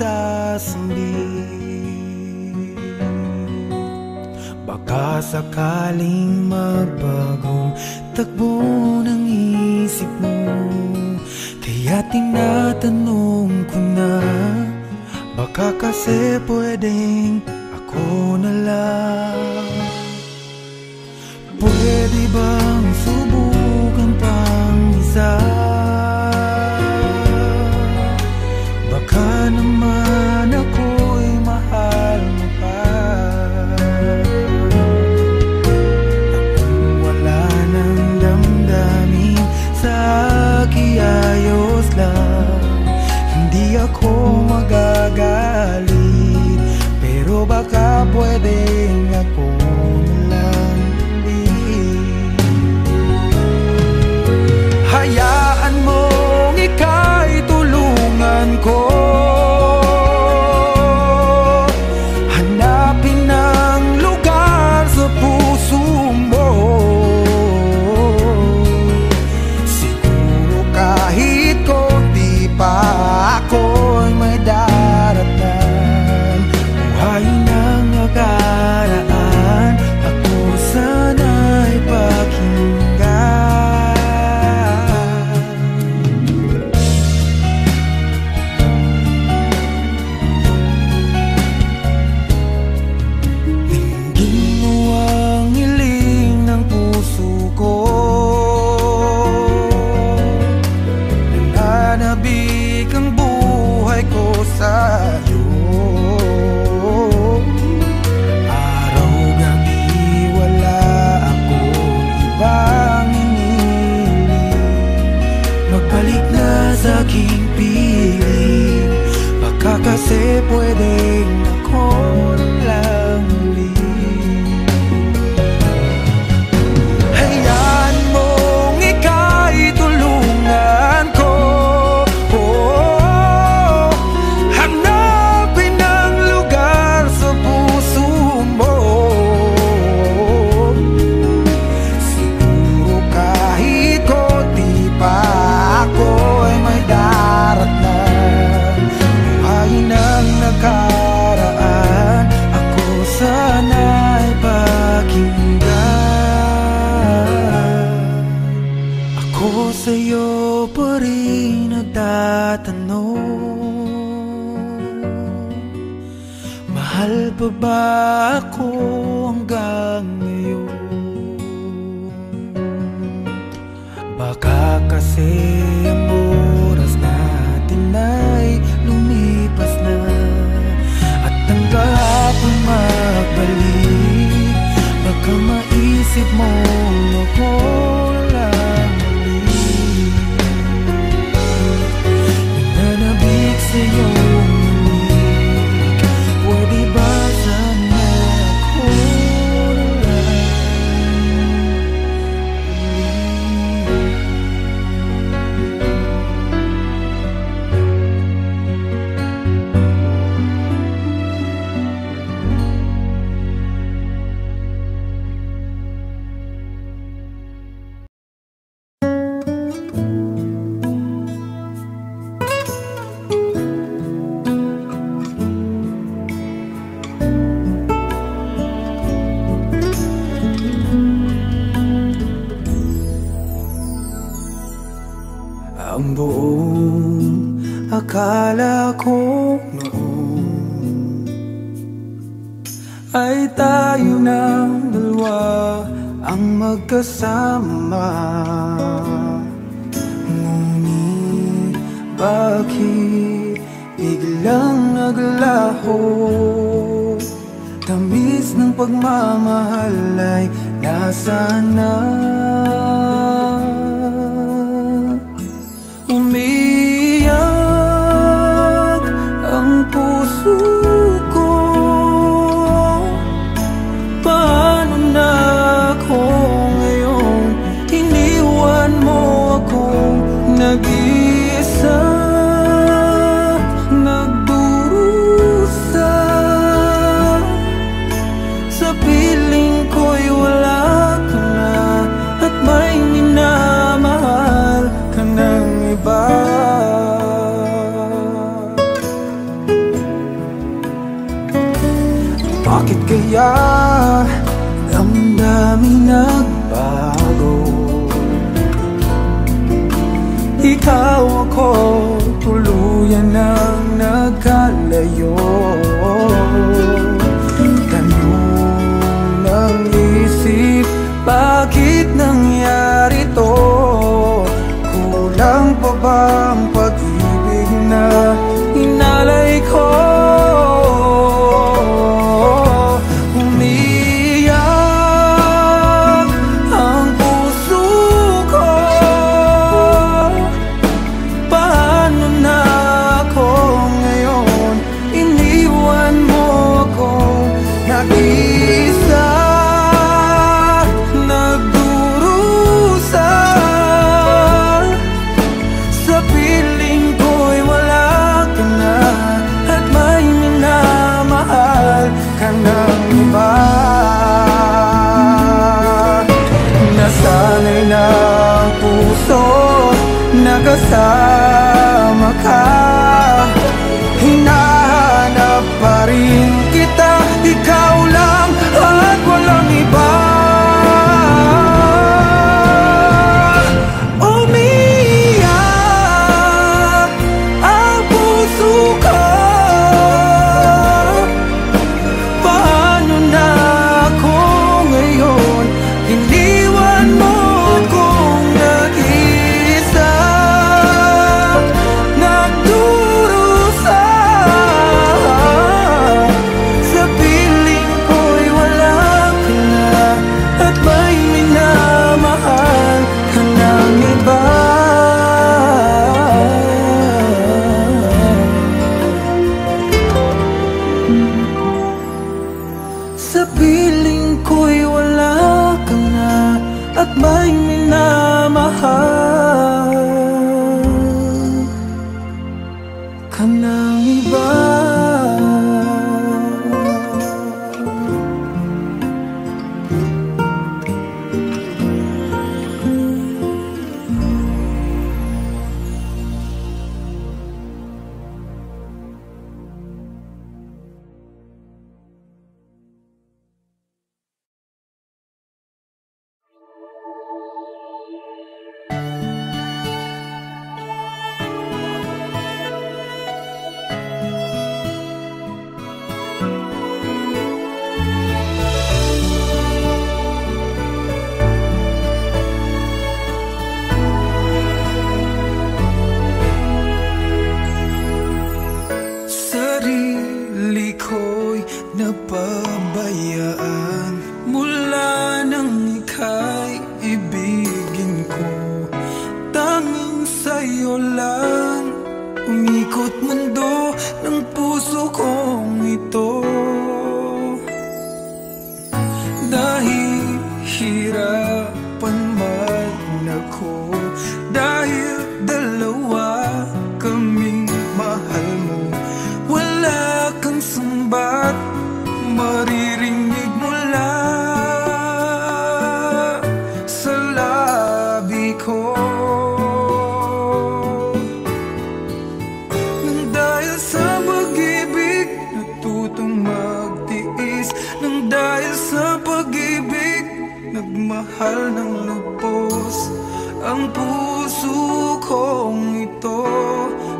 sasambit. Baka sakaling magbagong takbo ng isip mo, kaya tinatanong ko na, baka kasi pwedeng ako na lang. Pwede bang subukan pang isa? Baka naman ako'y mahal mo pa. Kung wala nang damdamin sa kiayos lang, hindi ako magagalit, pero baka pwedeng ako na lang. Hayaan mong ika'y tulungan ko, hanapin ang lugar sa puso mo. Siguro kahit konti pa ako'y may daratan. Buhayin ang nakaraan, ako sana'y pakinggan. Sa'yo araw-gabi wala akong ibang iniling, magbalik na sa aking piling, baka kasi pwedeng ako lang ulit. Hayaan mong ika'y tulungan ko, nakaraan, ako sana'y pakinggan. Ako sa'yo pa rin nagtatanong, mahal pa ba ako hanggang ngayon? Baka kasi ang oras natin ay lumipas na, at ang kahapon magbalik, baka maisip mo ako lang ulit. Nananabik sa'yo ulit, pwede ba sana ako na lang ang buong akala ko noon ay tayo ng dalawa ang magkasama. Ngunit bakit biglang naglaho? Tamis ng pagmamahal ay nasaan na? Umiyak ang puso ko, paano na ako ngayon? Iniwan mo akong nag-iisa, nagdurusa. Sa piling ko'y wala ka na, at may minamahal ka ng iba. Bakit kaya damdamin nagbago? Ikaw ako, tuluyan nang nagkalayo. Tanong ng isip, bakit nangyari to? Kulang pa bang pag-ibig na inalay ko? Umiyak ang puso ko. Paano na ako ngayon? Iniwan mo ako nag-isa, nagdurusa. Sa piling ko'y wala ka na, at may minamahal ka ng iba. Nasanay na ang puso, nakasama ka. Hinahanap pa rin kita, ikaw lang at walang iba. Umiyak ang puso ko. Paano na ako ngayon? Iniwan mo akong nag-isa, nagdurusa. Sa piling ko'y wala ka na, at may minamahal ka ng iba. Sa piling ko'y wala ka na, at may minamahal ka ng iba. Sarili ko'y napabayaan mula nang ika'y ibigin ko. Tanging sa'yo lang umikot mundo ng puso kong ito. Dahil hirapan man ako, dahil dalawa kaming mahal mo. Wala kang sumbat, maririnig mula sa labi ko. Nang dahil sa pag-ibig, natutong magtiis. Nang dahil sa pag-ibig, nagmahal ng lubos ang puso kong ito.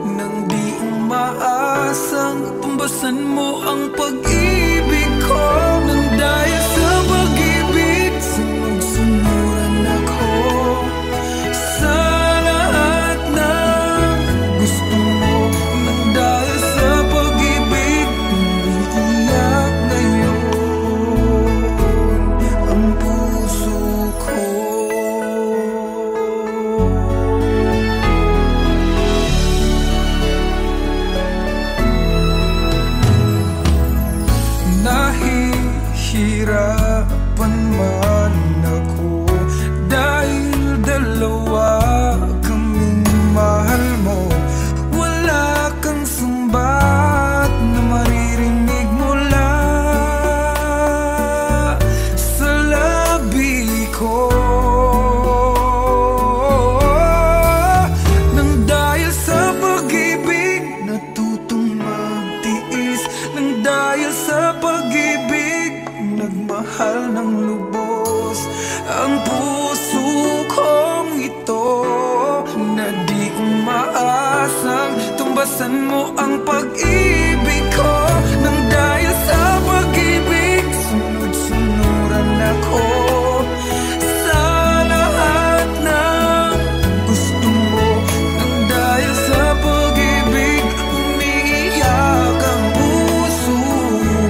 Nang di umaasang tumbasan mo ang pag-ibig ko. Nang dahil sa pag-ibig, sunod-sunuran ako sa lahat ng gusto mo. Nang dahil sa pag-ibig, umiiyak ngayon ang puso ko. Nahihirapan man ako, dahil dalawa kaming mahal mo. Wala kang sumbat na maririnig mula sa labi ko. Nang dahil sa pag-ibig, natutong magtiis. Nang dahil sa pag-ibig, mahal ng lubos ang puso kong ito, na di umaasang tumbasan mo ang pag-ibig ko. Nang dahil sa pag-ibig, sunod-sunuran ako sa lahat ng gusto mo. Nang dahil sa pag-ibig, umiiyak ang puso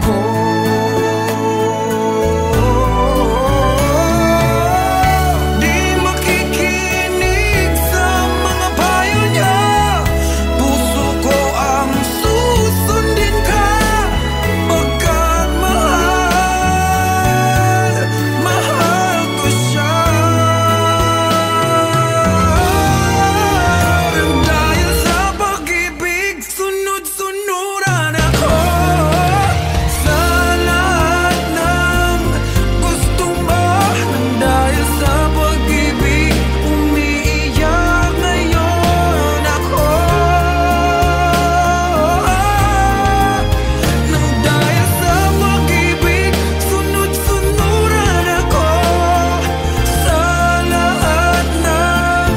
ko. Di makikinig sa mga payo niya, puso ko ang susundin ka. Pagkat mahal, mahal ko siya. Nang dahil sa pag-ibig, sunod-sunuran ako sa lahat ng gusto mo. Nang dahil sa pag-ibig, umiiyak ngayon ako. Nang dahil sa pag-ibig, sunod-sunuran ako sa lahat ng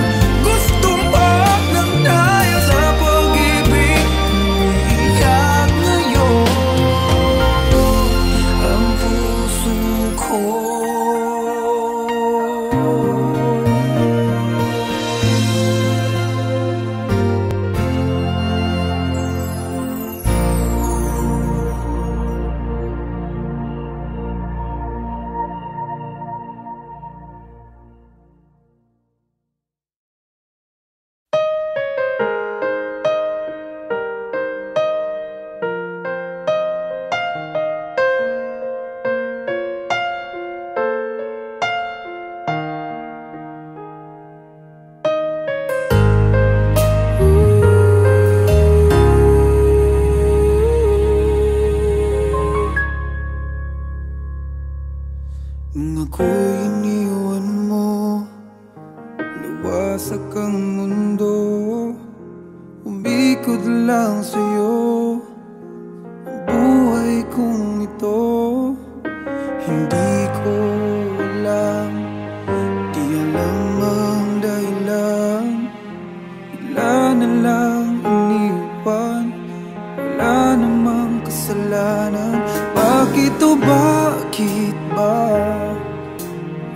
gusto mo. Nang dahil sa pag-ibig, umiiyak ngayon ang puso ko. Nung ako'y iniwan mo, luwasak ang mundo, umikot lang sa'yo ang buhay kong ito. Hindi ko alam, di alam ang dahilan, bigla na lang iniwan, wala namang kasalanan. Bakit o bakit ba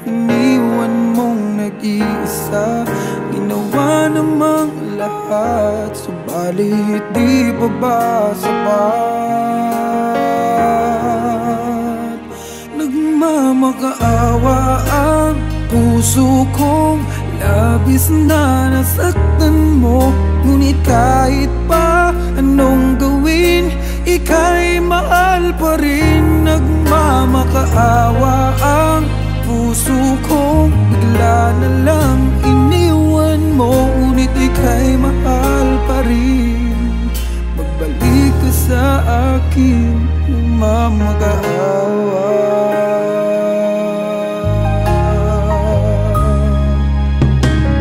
iniwan mong nag-iisa? Ginawa namang lahat, subalit di pa ba sapat? Nagmamakaawa ang puso kong labis na nasaktan mo. Ngunit kahit pa anong gawin, ika'y mahal pa rin. Nagmamakaawa ang puso kong bigla na lang iniwan mo. Ngunit ika'y mahal pa rin. Magbalik ka sa akin, nagmamakaawa.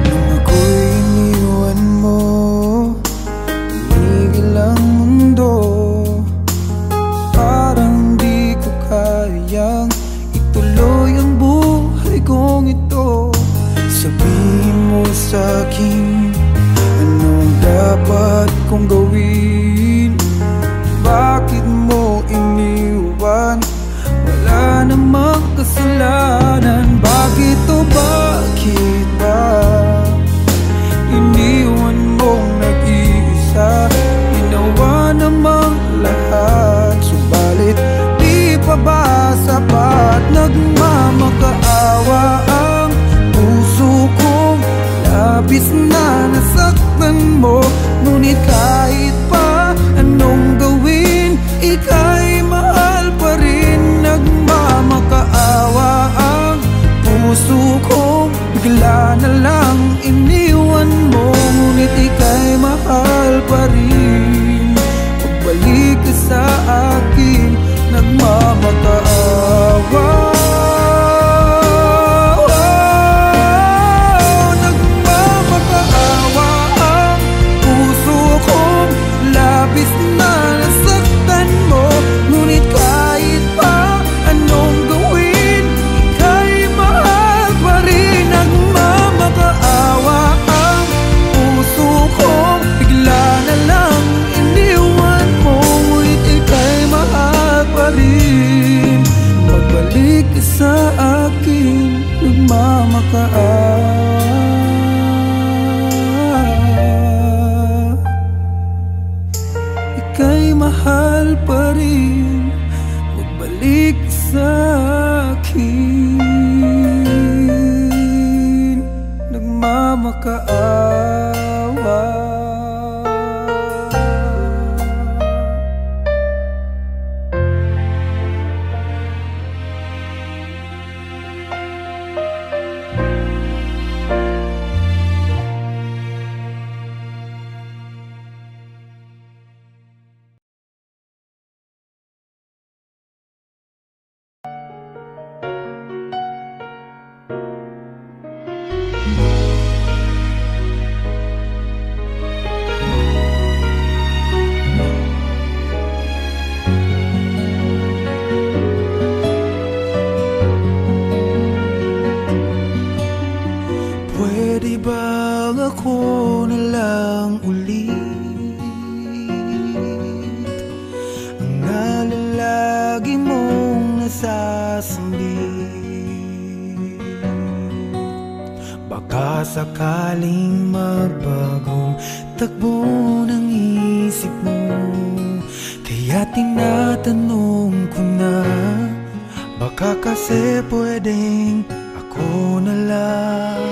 Nung ako'y iniwan mo, tumigil ang mundo. Parang di ko kayang ituloy ang buhay kong ito. Sabihin mo sa'kin, anong dapat kong gawin? Bakit mo iniwan? Wala lagi mong nasasambit. Baka sakaling magbagong takbo ng isip mo, kaya tinatanong ko na, baka kasi pwedeng ako na lang.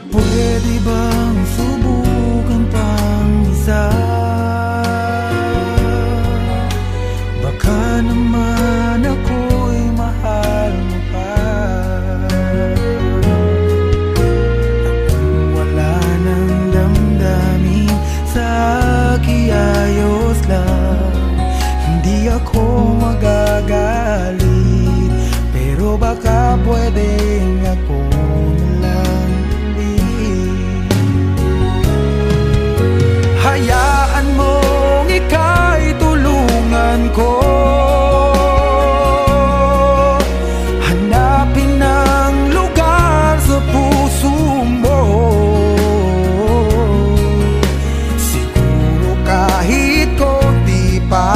Pwede bang subukan pang isa? Baka naman ako'y mahal mo pa. Kung wala nang damdamin sa kiayos lang, hindi ako magagalit, pero baka pwedeng ako na lang. Hayaan mong ika'y tulungan ko, hanapin ang lugar sa puso mo. Siguro kahit konti pa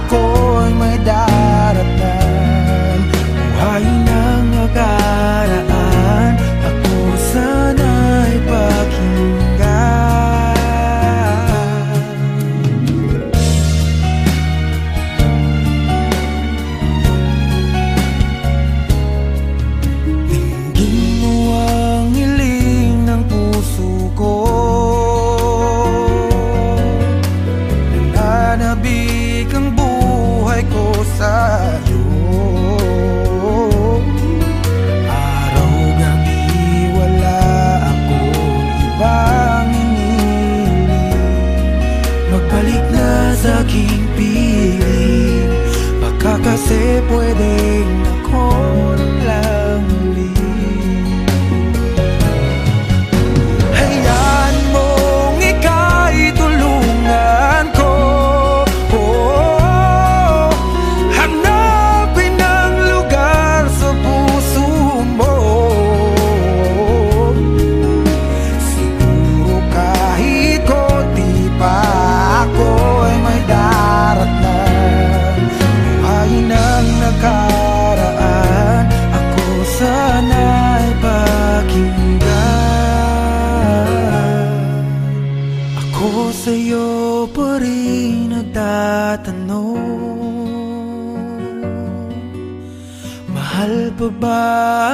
ako'y may daratan. Buhay ng nakaraan, ako sana'y pakinggan. Sa'yo araw-gabi wala akong ibang iniling, magbalik na sa aking piling. Baka kasi pwedeng ako lang ulit. Hayaan mong ika'y tulungan ko, nakaraan, ako sana'y pakinggan. Ako sa'yo pa rin nagtatanong, mahal pa ba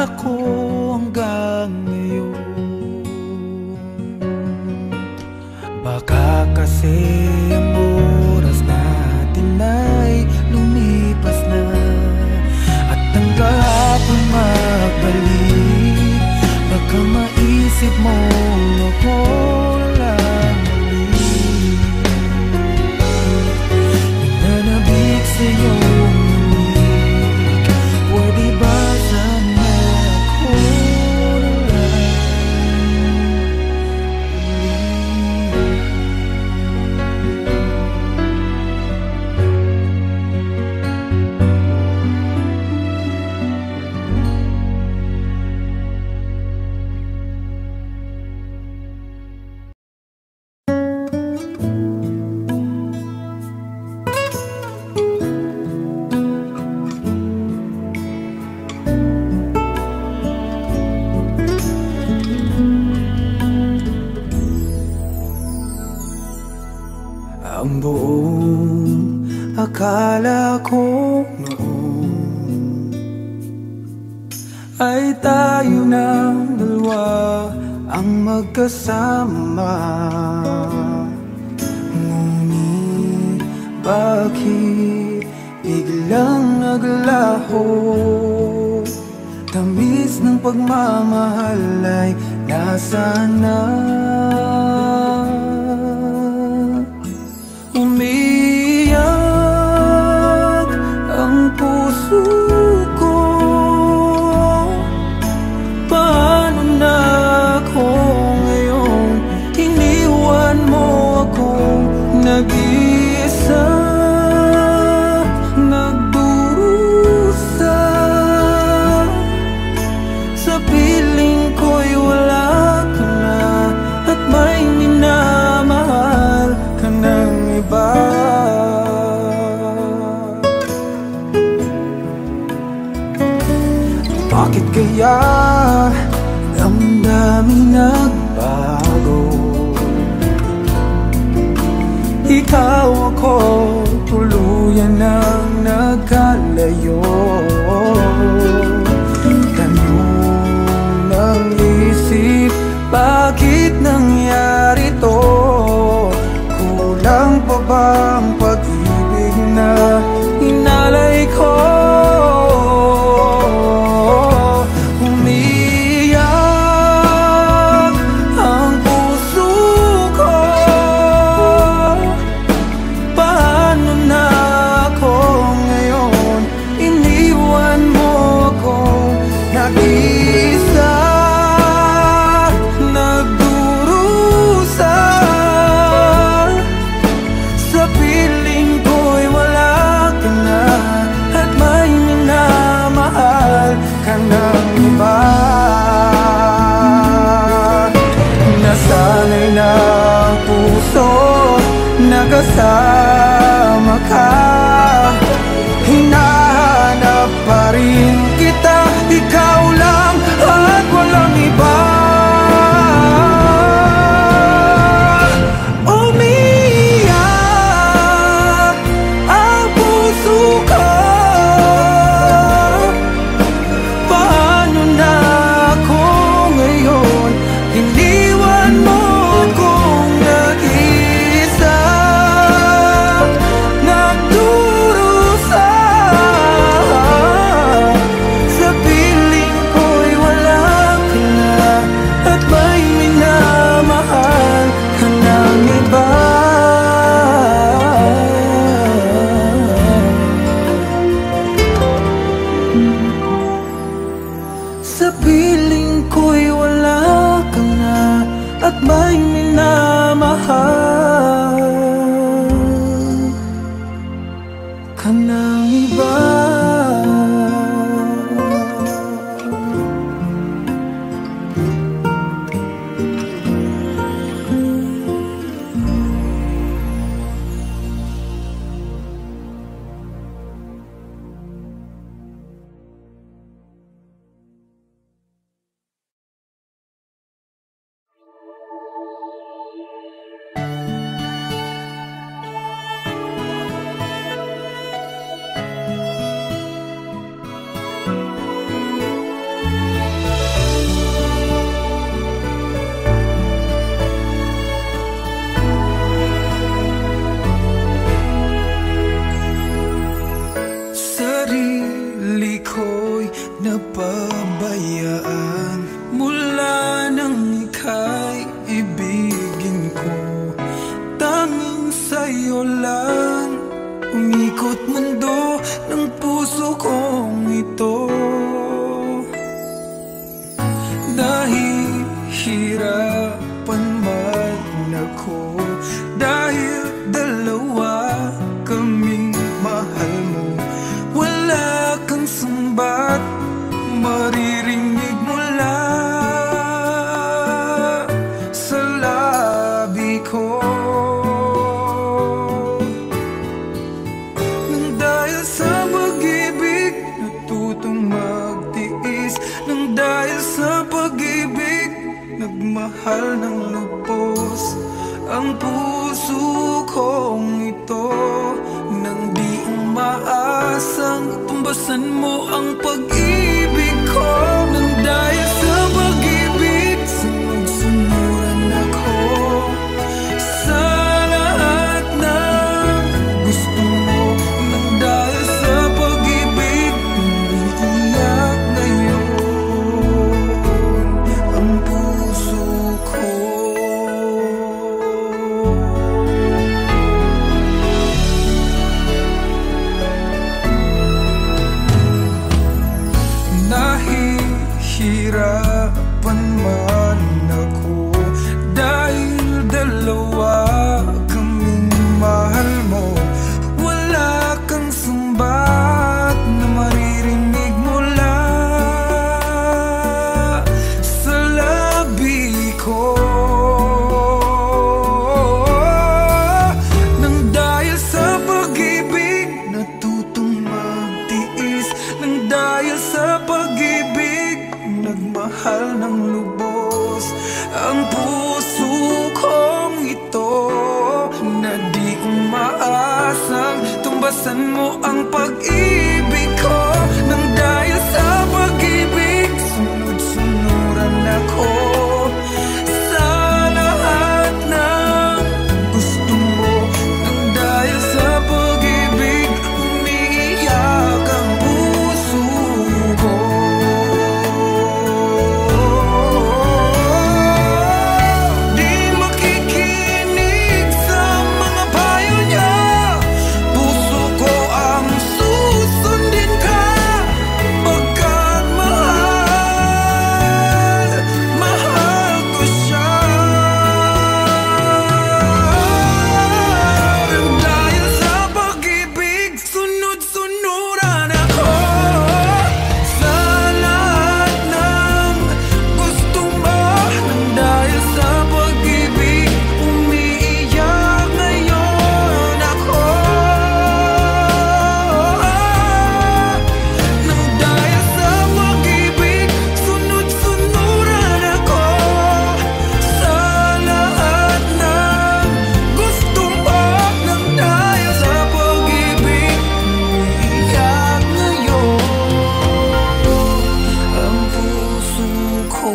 ako hanggang ngayon? Baka kasi ang oras natin ay lumipas na, at ang kahapon magbalik. Baka maisip mo ako lang ulit, nananabik sa'yo ulit. Pwede ba sana ako na lang ang buong akala ko noon ay tayo ng dalawa ang magkasama. Ngunit bakit biglang naglaho? Tamis ng pagmamahal ay nasaan na? Umiyak ang puso ko, paano na ako ngayon? Iniwan mo akong nag-iisa, nagdurusa. Sa piling ko'y wala ka na, at may kaya damdamin nagbago. Ikaw ako, tuluyan ng nagkalayo. Tanong ng isip, bakit nangyari to? Kulang pa bang pag-ibig na inalay ko? Umiyak ang puso ko. Paano na ako ngayon? Iniwan mo ako nag-isa, nagdurusa. Sa piling ko'y wala ka na, at may minamahal ka ng iba. Nasanay na ang puso, nakasama ka. Hinahanap pa rin kita, ikaw lang at walang iba. Umiyak ang puso ko. Paano na ako ngayon? Iniwan mo akong nag-isa, nagdurusa. Sa piling ko'y wala ka na, at may minamahal ka ng iba. Sa piling ko'y wala ka na, at may minamahal ka ng iba. Sarili ko'y napabayaan mula nang ika'y ibigin ko. Tanging sa'yo lang umikot mundo ng puso kong ito. Nahihirapan man ako dahil dalawa kaming mahal mo. Wala kang sumbat maririnig mula sa labi ko. Nang dahil sa pag-ibig natutong magtiis, nang dahil sa pag-ibig nagmahal ng lubos ang puso kong ito. Nang di umaasang tumbasan mo ang pag-ibig ko. Nang dahil sa pag-ibig sunod-sunuran ako sa lahat ng gusto mo. Nang dahil sa pag-ibig umiiyak ngayon ang puso ko. Nahihirap mahal ng lubos ang puso kong ito, na di umaasang tumbasan mo ang pag-ibig ko. Nang dahil sa pag-ibig, sunod-sunuran ako sa lahat ng gusto mo. Nang dahil sa pag-ibig, umiiyak ang puso ko. Di makikinig sa mga payo niya, puso ko ang susundin ka. Pagkat mahal, mahal ko siya. Nang dahil sa pag-ibig, sunod-sunuran ako sa lahat ng gusto mo. Nang dahil sa pag-ibig, umiiyak ngayon ako. Nang dahil sa pag-ibig, sunod-sunuran ako sa lahat ng gusto mo. Nang dahil sa pag-ibig, umiiyak ngayon ang puso ko.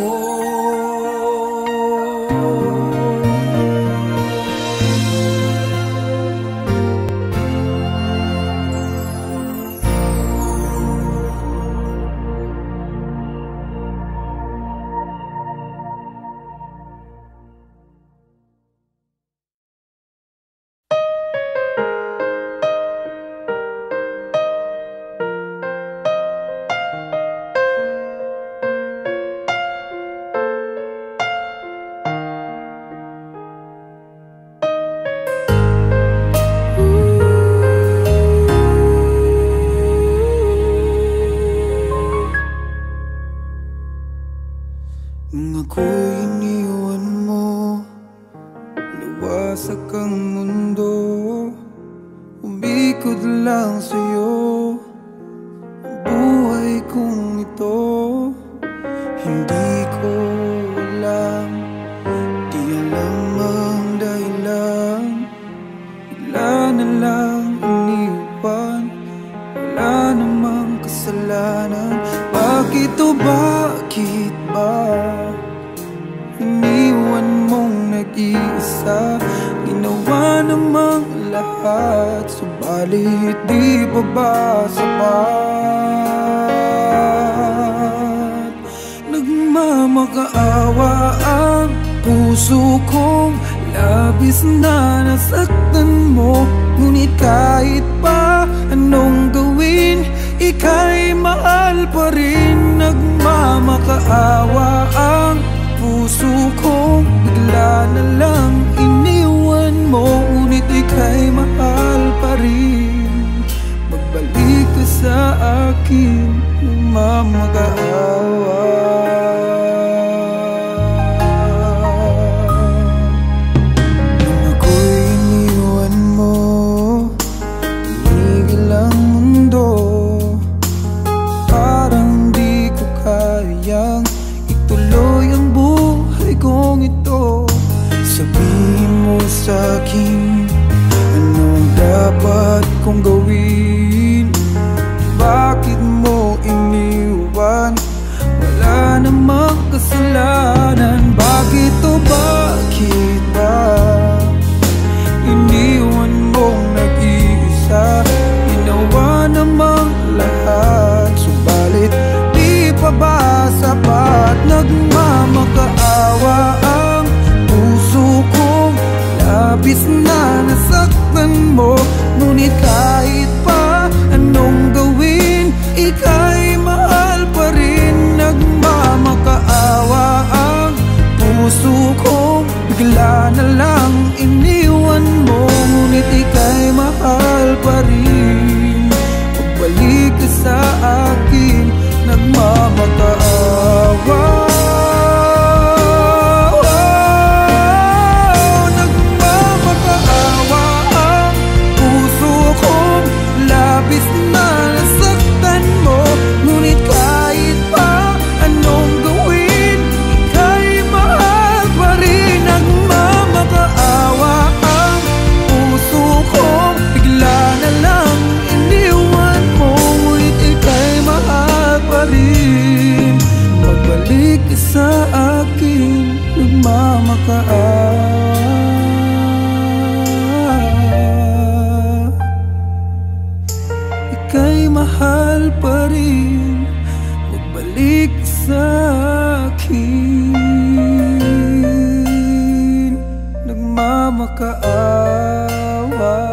Nung ako'y iniwan mo, nawasak ang mundo, umikot lang sa'yo ang buhay kong ito. Hindi ko alam, di alam ang dahilan, bigla na lang iniwan, wala namang kasalanan. Bakit o bakit ba iniwan mong nag-iisa? Ginawa namang lahat, subalit di pa ba sapat? Nagmamakaawa ang puso kong labis na nasaktan mo. Ngunit kahit pa anong gawin, ika'y mahal pa rin. Nagmamakaawa ang puso kong bigla na lang iniwan mo. Ngunit ika'y mahal pa rin. Magbalik ka sa akin, nagmamakaawa. Nung ako'y iniwan mo, tumigil ang mundo. Parang di ko kayang ituloy ang buhay kong ito. Sabihin mo sa'kin, anong dapat kong gawin? Bakit mo iniwan ika'y mahal pa rin, magbalik sa akin, nagmamakaawa.